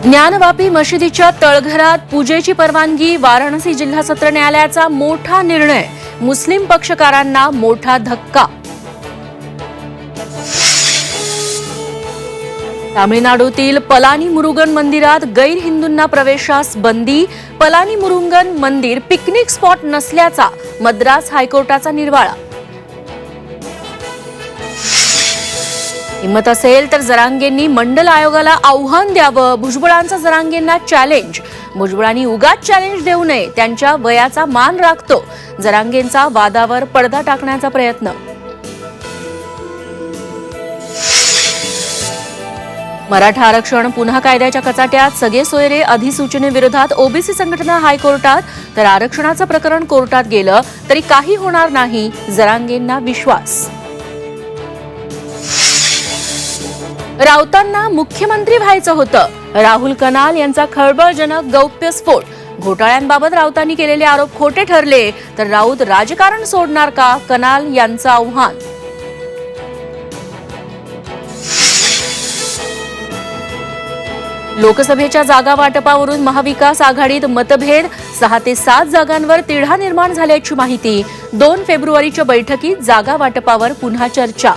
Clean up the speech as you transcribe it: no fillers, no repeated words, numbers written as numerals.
ज्ञानवापी मशिदीच्या तळघरात पूजेची परवानगी, वाराणसी जिल्हा सत्र न्यायालयाचा मोठा निर्णय, मुस्लिम पक्षकारांना मोठा धक्का। तामिळनाडूतील पलानी मुरुगन मंदिरात गैर हिंदूंना प्रवेशास बंदी, पलानी मुरुगन मंदिर पिकनिक स्पॉट नसल्याचा मद्रास हायकोर्टाचा निर्वाळा। हिम्मत असेल तर जरांगेंनी मंडल आयोगाला आव्हान द्यावं, भुजबळांचा जरांगेंना चॅलेंज। भुजबळांनी उगाच चॅलेंज देऊ नये, त्यांच्या वयाचा मान राखतो, जरांगेंचा वादावर पडदा टाकण्याचा प्रयत्न। मराठा आरक्षण पुन्हा कायद्याच्या कचाट्यात, सगळे सोयरे अधिसूचनेविरोधात ओबीसी संघटना हायकोर्टात, तर आरक्षणाचं प्रकरण कोर्टात गेलं तरी काही होणार नाही, जरांगेंना विश्वास। राऊतांना मुख्यमंत्री व्हायचं होतं, राहुल कनाल यांचा खळबळजनक गौप्यस्फोट। घोटाळ्यांबाबत राऊतांनी केलेले आरोप खोटे ठरले तर राऊत राजकारण सोडणार का, कनाल यांचं आव्हान। लोकसभेच्या जागा वाटपावरून महाविकास आघाडीत मतभेद, 6 ते 7 जागांवर तिढा निर्माण झाल्याची माहिती। 2 फेब्रुवारीच्या बैठकीत जागा वाटपावर पुन्हा चर्चा।